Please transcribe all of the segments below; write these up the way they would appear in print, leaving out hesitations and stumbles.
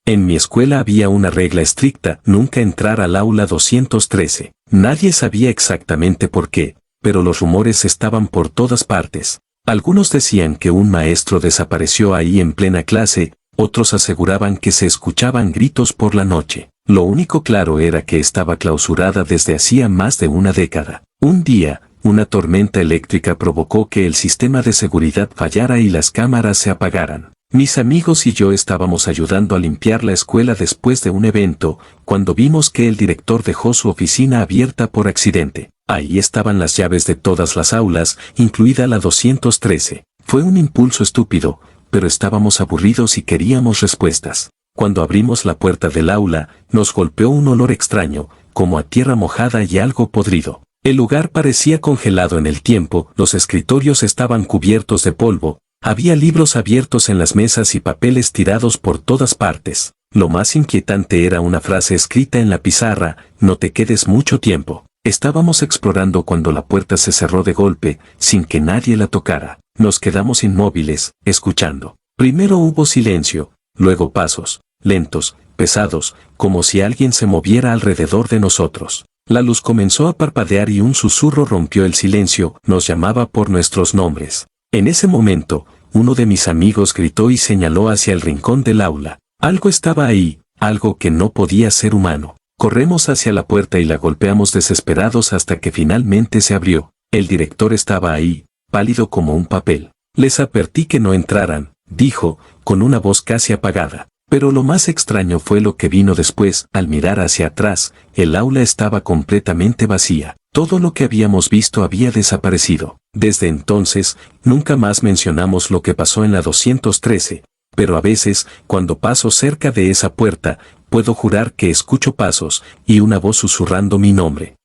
En mi escuela había una regla estricta: nunca entrar al aula 213. Nadie sabía exactamente por qué, pero los rumores estaban por todas partes. Algunos decían que un maestro desapareció ahí en plena clase, otros aseguraban que se escuchaban gritos por la noche. Lo único claro era que estaba clausurada desde hacía más de una década. Un día, una tormenta eléctrica provocó que el sistema de seguridad fallara y las cámaras se apagaran. Mis amigos y yo estábamos ayudando a limpiar la escuela después de un evento, cuando vimos que el director dejó su oficina abierta por accidente. Ahí estaban las llaves de todas las aulas, incluida la 213. Fue un impulso estúpido, pero estábamos aburridos y queríamos respuestas. Cuando abrimos la puerta del aula, nos golpeó un olor extraño, como a tierra mojada y algo podrido. El lugar parecía congelado en el tiempo, los escritorios estaban cubiertos de polvo, había libros abiertos en las mesas y papeles tirados por todas partes. Lo más inquietante era una frase escrita en la pizarra: no te quedes mucho tiempo. Estábamos explorando cuando la puerta se cerró de golpe, sin que nadie la tocara. Nos quedamos inmóviles, escuchando. Primero hubo silencio, luego pasos, lentos, pesados, como si alguien se moviera alrededor de nosotros. La luz comenzó a parpadear y un susurro rompió el silencio, nos llamaba por nuestros nombres. En ese momento, uno de mis amigos gritó y señaló hacia el rincón del aula. Algo estaba ahí, algo que no podía ser humano. Corremos hacia la puerta y la golpeamos desesperados hasta que finalmente se abrió. El director estaba ahí, pálido como un papel. Les advertí que no entraran, dijo, con una voz casi apagada. Pero lo más extraño fue lo que vino después. Al mirar hacia atrás, el aula estaba completamente vacía. Todo lo que habíamos visto había desaparecido. Desde entonces, nunca más mencionamos lo que pasó en la 213, pero a veces, cuando paso cerca de esa puerta, puedo jurar que escucho pasos y una voz susurrando mi nombre.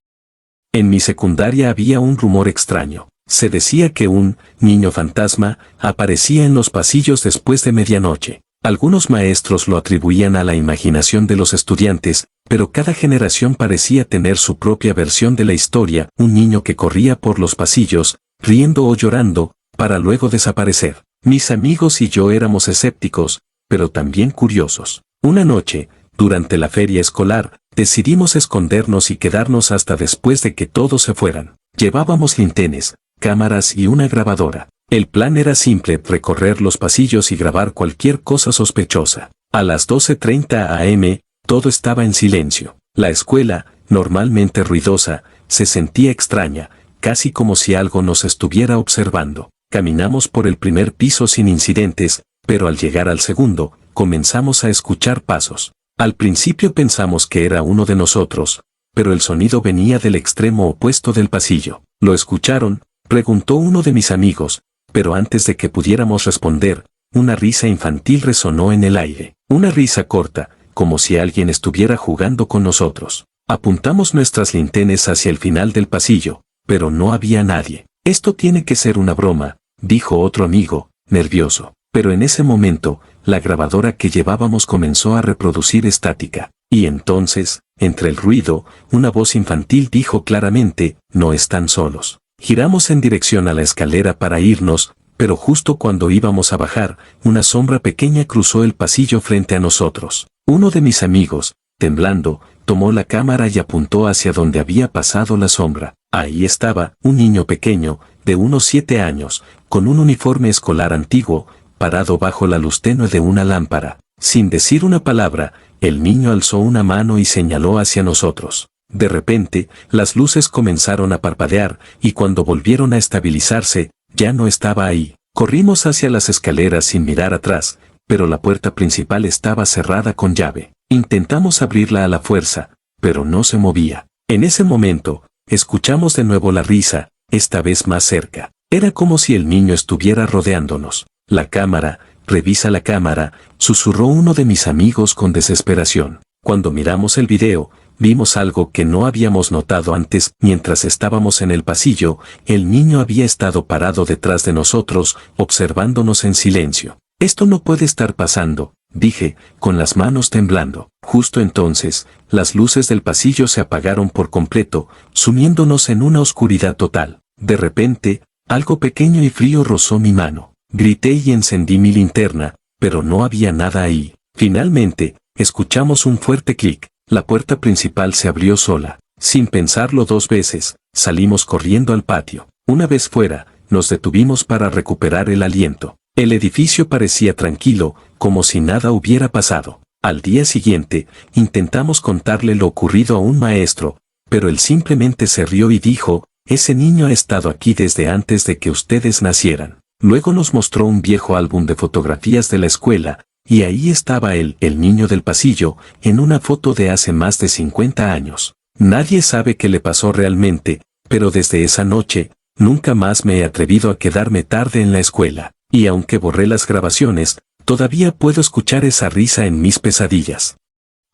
En mi secundaria había un rumor extraño. Se decía que un niño fantasma aparecía en los pasillos después de medianoche. Algunos maestros lo atribuían a la imaginación de los estudiantes, pero cada generación parecía tener su propia versión de la historia: un niño que corría por los pasillos, riendo o llorando, para luego desaparecer. Mis amigos y yo éramos escépticos, pero también curiosos. Una noche, durante la feria escolar, decidimos escondernos y quedarnos hasta después de que todos se fueran. Llevábamos linternas, cámaras y una grabadora. El plan era simple: recorrer los pasillos y grabar cualquier cosa sospechosa. A las 12:30 am, todo estaba en silencio. La escuela, normalmente ruidosa, se sentía extraña, casi como si algo nos estuviera observando. Caminamos por el primer piso sin incidentes, pero al llegar al segundo, comenzamos a escuchar pasos. Al principio pensamos que era uno de nosotros, pero el sonido venía del extremo opuesto del pasillo. ¿Lo escucharon?, preguntó uno de mis amigos, pero antes de que pudiéramos responder, una risa infantil resonó en el aire. Una risa corta, como si alguien estuviera jugando con nosotros. Apuntamos nuestras linternas hacia el final del pasillo, pero no había nadie. Esto tiene que ser una broma, dijo otro amigo, nervioso. Pero en ese momento, la grabadora que llevábamos comenzó a reproducir estática. Y entonces, entre el ruido, una voz infantil dijo claramente: no están solos. Giramos en dirección a la escalera para irnos, pero justo cuando íbamos a bajar, una sombra pequeña cruzó el pasillo frente a nosotros. Uno de mis amigos, temblando, tomó la cámara y apuntó hacia donde había pasado la sombra. Ahí estaba, un niño pequeño, de unos 7 años, con un uniforme escolar antiguo, parado bajo la luz tenue de una lámpara. Sin decir una palabra, el niño alzó una mano y señaló hacia nosotros. De repente, las luces comenzaron a parpadear, y cuando volvieron a estabilizarse, ya no estaba ahí. Corrimos hacia las escaleras sin mirar atrás, pero la puerta principal estaba cerrada con llave. Intentamos abrirla a la fuerza, pero no se movía. En ese momento, escuchamos de nuevo la risa, esta vez más cerca. Era como si el niño estuviera rodeándonos. La cámara, revisa la cámara, susurró uno de mis amigos con desesperación. Cuando miramos el video, vimos algo que no habíamos notado antes. Mientras estábamos en el pasillo, el niño había estado parado detrás de nosotros, observándonos en silencio. Esto no puede estar pasando, dije, con las manos temblando. Justo entonces, las luces del pasillo se apagaron por completo, sumiéndonos en una oscuridad total. De repente, algo pequeño y frío rozó mi mano. Grité y encendí mi linterna, pero no había nada ahí. Finalmente, escuchamos un fuerte clic. La puerta principal se abrió sola. Sin pensarlo 2 veces, salimos corriendo al patio. Una vez fuera, nos detuvimos para recuperar el aliento. El edificio parecía tranquilo, como si nada hubiera pasado. Al día siguiente, intentamos contarle lo ocurrido a un maestro, pero él simplemente se rió y dijo, ese niño ha estado aquí desde antes de que ustedes nacieran. Luego nos mostró un viejo álbum de fotografías de la escuela, y ahí estaba él, el niño del pasillo, en una foto de hace más de 50 años. Nadie sabe qué le pasó realmente, pero desde esa noche, nunca más me he atrevido a quedarme tarde en la escuela, y aunque borré las grabaciones, todavía puedo escuchar esa risa en mis pesadillas.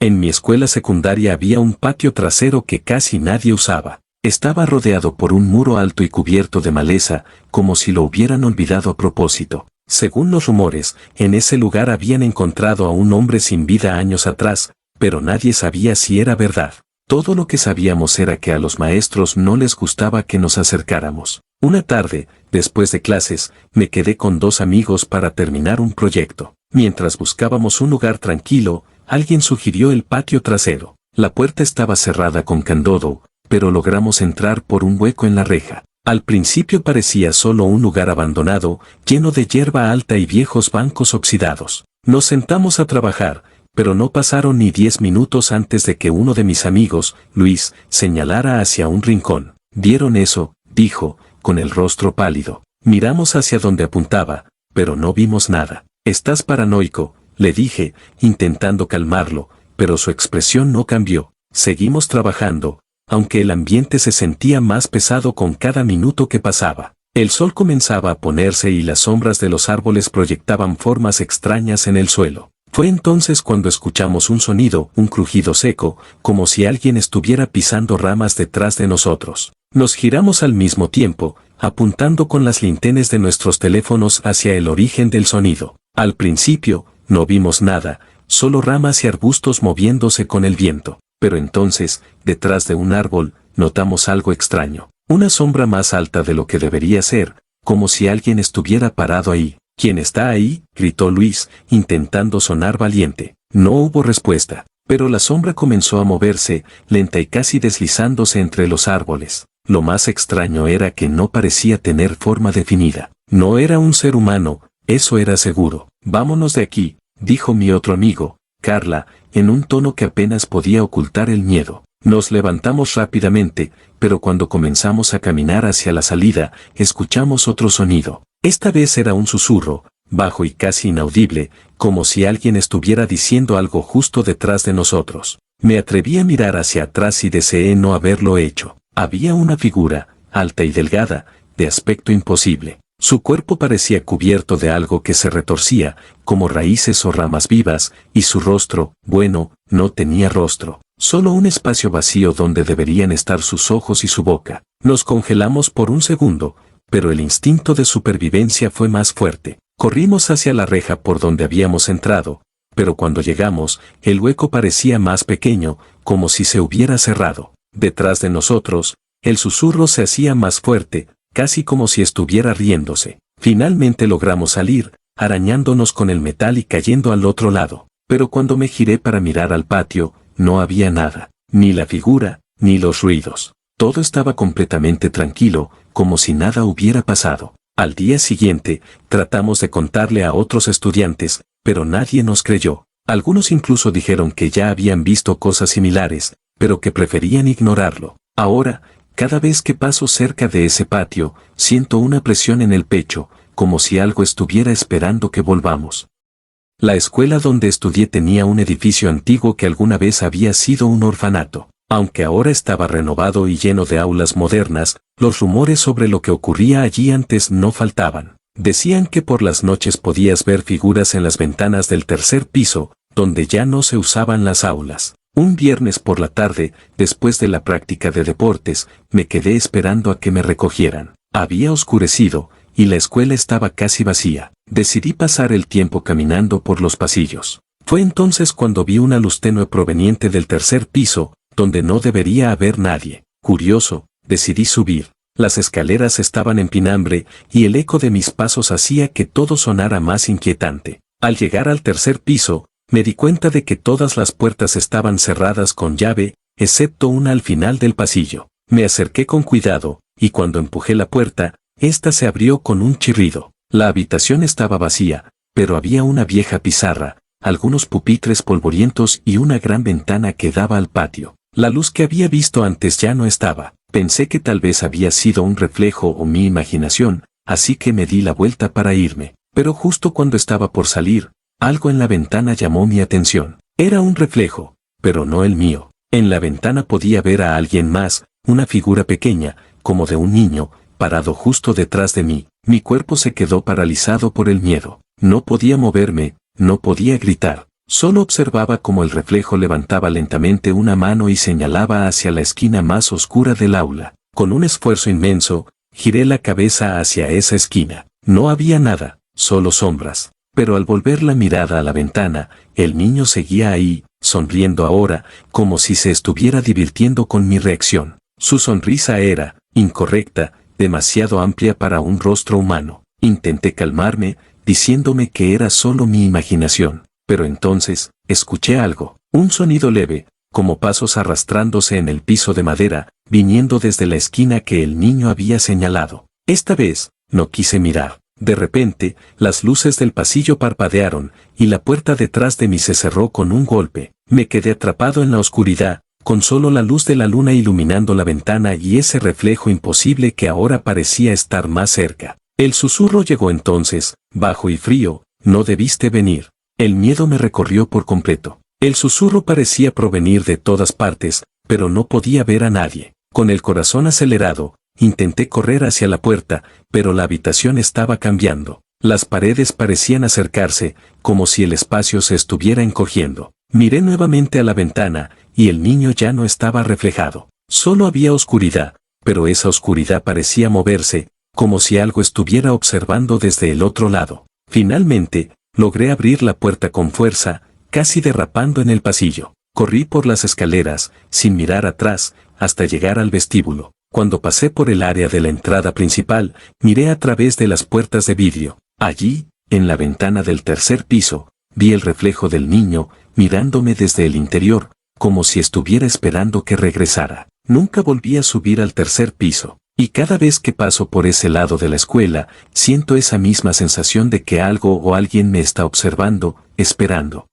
En mi escuela secundaria había un patio trasero que casi nadie usaba. Estaba rodeado por un muro alto y cubierto de maleza, como si lo hubieran olvidado a propósito. Según los rumores, en ese lugar habían encontrado a un hombre sin vida años atrás, pero nadie sabía si era verdad. Todo lo que sabíamos era que a los maestros no les gustaba que nos acercáramos. Una tarde, después de clases, me quedé con 2 amigos para terminar un proyecto. Mientras buscábamos un lugar tranquilo, alguien sugirió el patio trasero. La puerta estaba cerrada con candado, pero logramos entrar por un hueco en la reja. Al principio parecía solo un lugar abandonado, lleno de hierba alta y viejos bancos oxidados. Nos sentamos a trabajar, pero no pasaron ni 10 minutos antes de que uno de mis amigos, Luis, señalara hacia un rincón. ¿Vieron eso?, dijo, con el rostro pálido. Miramos hacia donde apuntaba, pero no vimos nada. «Estás paranoico», le dije, intentando calmarlo, pero su expresión no cambió. Seguimos trabajando, aunque el ambiente se sentía más pesado con cada minuto que pasaba. El sol comenzaba a ponerse y las sombras de los árboles proyectaban formas extrañas en el suelo. Fue entonces cuando escuchamos un sonido, un crujido seco, como si alguien estuviera pisando ramas detrás de nosotros. Nos giramos al mismo tiempo, apuntando con las linternas de nuestros teléfonos hacia el origen del sonido. Al principio, no vimos nada, solo ramas y arbustos moviéndose con el viento. Pero entonces, detrás de un árbol, notamos algo extraño. Una sombra más alta de lo que debería ser, como si alguien estuviera parado ahí. «¿Quién está ahí?», gritó Luis, intentando sonar valiente. No hubo respuesta, pero la sombra comenzó a moverse, lenta y casi deslizándose entre los árboles. Lo más extraño era que no parecía tener forma definida. No era un ser humano, eso era seguro. «Vámonos de aquí», dijo mi otro amigo, Carla, en un tono que apenas podía ocultar el miedo. Nos levantamos rápidamente, pero cuando comenzamos a caminar hacia la salida, escuchamos otro sonido. Esta vez era un susurro, bajo y casi inaudible, como si alguien estuviera diciendo algo justo detrás de nosotros. Me atreví a mirar hacia atrás y deseé no haberlo hecho. Había una figura, alta y delgada, de aspecto imposible. Su cuerpo parecía cubierto de algo que se retorcía, como raíces o ramas vivas, y su rostro, bueno, no tenía rostro. Solo un espacio vacío donde deberían estar sus ojos y su boca. Nos congelamos por un segundo, pero el instinto de supervivencia fue más fuerte. Corrimos hacia la reja por donde habíamos entrado, pero cuando llegamos, el hueco parecía más pequeño, como si se hubiera cerrado. Detrás de nosotros, el susurro se hacía más fuerte, casi como si estuviera riéndose. Finalmente logramos salir, arañándonos con el metal y cayendo al otro lado. Pero cuando me giré para mirar al patio, no había nada, ni la figura, ni los ruidos. Todo estaba completamente tranquilo, como si nada hubiera pasado. Al día siguiente, tratamos de contarle a otros estudiantes, pero nadie nos creyó. Algunos incluso dijeron que ya habían visto cosas similares, pero que preferían ignorarlo. Ahora, cada vez que paso cerca de ese patio, siento una presión en el pecho, como si algo estuviera esperando que volvamos. La escuela donde estudié tenía un edificio antiguo que alguna vez había sido un orfanato. Aunque ahora estaba renovado y lleno de aulas modernas, los rumores sobre lo que ocurría allí antes no faltaban. Decían que por las noches podías ver figuras en las ventanas del 3er piso, donde ya no se usaban las aulas. Un viernes por la tarde, después de la práctica de deportes, me quedé esperando a que me recogieran. Había oscurecido, y la escuela estaba casi vacía. Decidí pasar el tiempo caminando por los pasillos. Fue entonces cuando vi una luz tenue proveniente del 3er piso, donde no debería haber nadie. Curioso, decidí subir. Las escaleras estaban en pinambre, y el eco de mis pasos hacía que todo sonara más inquietante. Al llegar al 3er piso, Me di cuenta de que todas las puertas estaban cerradas con llave, excepto una al final del pasillo. Me acerqué con cuidado, y cuando empujé la puerta, ésta se abrió con un chirrido. La habitación estaba vacía, pero había una vieja pizarra, algunos pupitres polvorientos y una gran ventana que daba al patio. La luz que había visto antes ya no estaba. Pensé que tal vez había sido un reflejo o mi imaginación, así que me di la vuelta para irme. Pero justo cuando estaba por salir, algo en la ventana llamó mi atención. Era un reflejo, pero no el mío. En la ventana podía ver a alguien más, una figura pequeña, como de un niño, parado justo detrás de mí. Mi cuerpo se quedó paralizado por el miedo. No podía moverme, no podía gritar. Solo observaba cómo el reflejo levantaba lentamente una mano y señalaba hacia la esquina más oscura del aula. Con un esfuerzo inmenso, giré la cabeza hacia esa esquina. No había nada, solo sombras. Pero al volver la mirada a la ventana, el niño seguía ahí, sonriendo ahora, como si se estuviera divirtiendo con mi reacción. Su sonrisa era, incorrecta, demasiado amplia para un rostro humano. Intenté calmarme, diciéndome que era solo mi imaginación. Pero entonces, escuché algo, un sonido leve, como pasos arrastrándose en el piso de madera, viniendo desde la esquina que el niño había señalado. Esta vez, no quise mirar. De repente, las luces del pasillo parpadearon, y la puerta detrás de mí se cerró con un golpe. Me quedé atrapado en la oscuridad, con solo la luz de la luna iluminando la ventana y ese reflejo imposible que ahora parecía estar más cerca. El susurro llegó entonces, bajo y frío: no debiste venir. El miedo me recorrió por completo. El susurro parecía provenir de todas partes, pero no podía ver a nadie. Con el corazón acelerado, intenté correr hacia la puerta, pero la habitación estaba cambiando. Las paredes parecían acercarse, como si el espacio se estuviera encogiendo. Miré nuevamente a la ventana, y el niño ya no estaba reflejado. Solo había oscuridad, pero esa oscuridad parecía moverse, como si algo estuviera observando desde el otro lado. Finalmente, logré abrir la puerta con fuerza, casi derrapando en el pasillo. Corrí por las escaleras, sin mirar atrás, hasta llegar al vestíbulo. Cuando pasé por el área de la entrada principal, miré a través de las puertas de vidrio. Allí, en la ventana del tercer piso, vi el reflejo del niño, mirándome desde el interior, como si estuviera esperando que regresara. Nunca volví a subir al tercer piso. Y cada vez que paso por ese lado de la escuela, siento esa misma sensación de que algo o alguien me está observando, esperando.